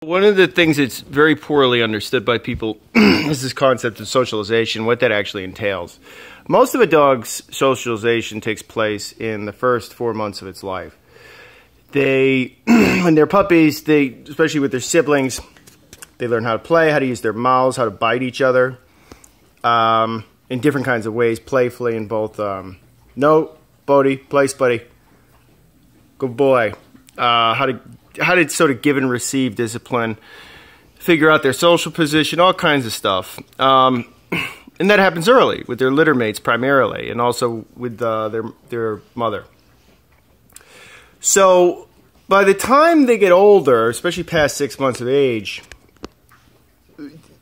One of the things that's very poorly understood by people is this concept of socialization, what that actually entails. Most of a dog's socialization takes place in the first 4 months of its life. When they're puppies, especially with their siblings, they learn how to play, how to use their mouths, how to bite each other in different kinds of ways, playfully in both, no, Bodie, place, buddy, good boy, how to sort of give and receive discipline, figure out their social position, all kinds of stuff. And that happens early with their litter mates primarily, and also with their mother. So by the time they get older, especially past 6 months of age,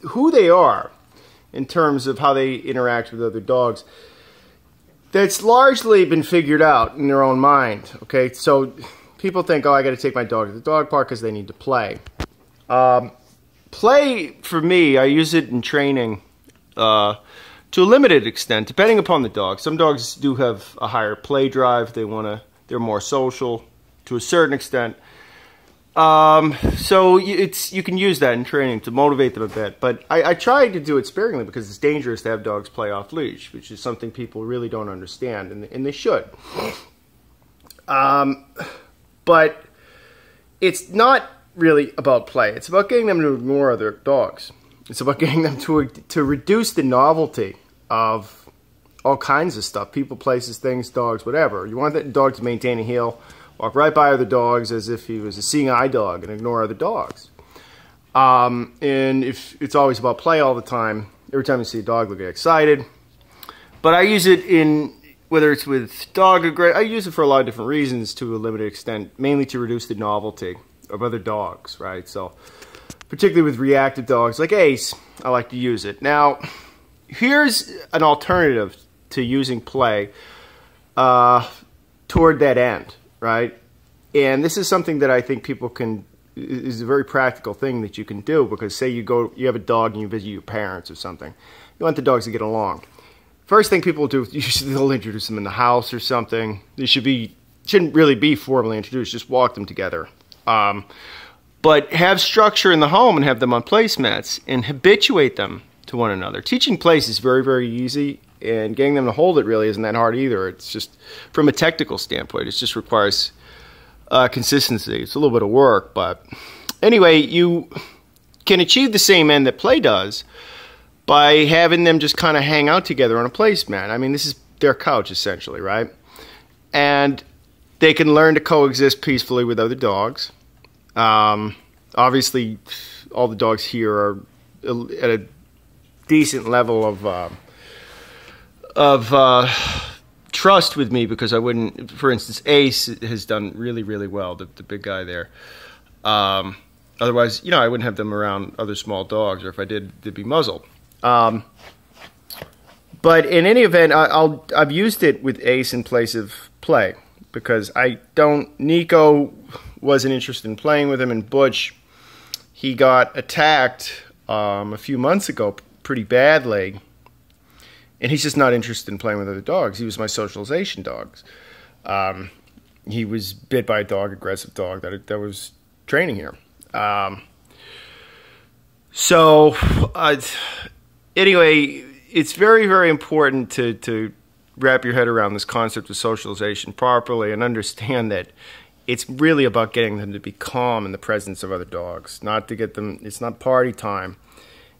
who they are in terms of how they interact with other dogs, that's largely been figured out in their own mind. Okay, so people think, oh, I got to take my dog to the dog park because they need to play. Play, for me, I use it in training to a limited extent, depending upon the dog. Some dogs do have a higher play drive. They're more social to a certain extent. So you can use that in training to motivate them a bit. But I try to do it sparingly because it's dangerous to have dogs play off leash, which is something people really don't understand, and they should. But it's not really about play. It's about getting them to ignore other dogs. It's about getting them to reduce the novelty of all kinds of stuff. People, places, things, dogs, whatever. You want that dog to maintain a heel, walk right by other dogs as if he was a seeing eye dog and ignore other dogs. And if it's always about play all the time, every time you see a dog, they'll get excited. But I use it in, whether it's with dog aggression, I use it for a lot of different reasons to a limited extent, mainly to reduce the novelty of other dogs, right? So, particularly with reactive dogs like Ace, I like to use it. Now, here's an alternative to using play toward that end, right? And this is something that I think people is a very practical thing that you can do, because say you have a dog and you visit your parents or something. You want the dogs to get along. First thing people do, usually they'll introduce them in the house or something. They shouldn't really be formally introduced, just walk them together. But have structure in the home and have them on placemats and habituate them to one another. Teaching place is very, very easy, and getting them to hold it really isn't that hard either. It's just, from a technical standpoint, it just requires consistency. It's a little bit of work, but anyway, you can achieve the same end that play does by having them just kind of hang out together on a placemat. I mean, this is their couch, essentially, right? And they can learn to coexist peacefully with other dogs. Obviously, all the dogs here are at a decent level of trust with me, because I wouldn't, for instance, Ace has done really, really well, the big guy there. Otherwise, I wouldn't have them around other small dogs, or if I did, they'd be muzzled. But in any event, I've used it with Ace in place of play, because Nico wasn't interested in playing with him, and Butch, he got attacked a few months ago pretty badly, and he's just not interested in playing with other dogs. He was my socialization dog. He was bit by a dog, aggressive dog that was training here. Anyway, it's very, very important to wrap your head around this concept of socialization properly and understand that it's really about getting them to be calm in the presence of other dogs, not to get them, it's not party time.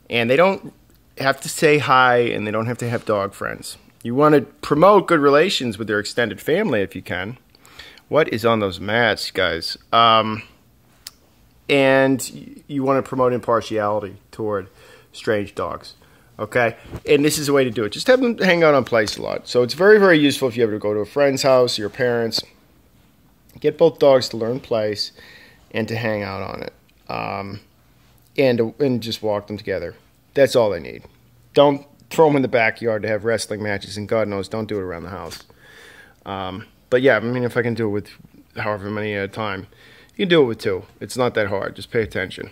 And they don't have to say hi, and they don't have to have dog friends. You want to promote good relations with their extended family if you can. What is on those mats, guys? And you want to promote impartiality toward strange dogs. Okay? And this is a way to do it. Just have them hang out on place a lot. So it's very, very useful if you ever go to a friend's house, your parents. Get both dogs to learn place and to hang out on it. And just walk them together. That's all they need. Don't throw them in the backyard to have wrestling matches, and God knows, don't do it around the house. But yeah, I mean, if I can do it with however many at a time, you can do it with 2. It's not that hard. Just pay attention.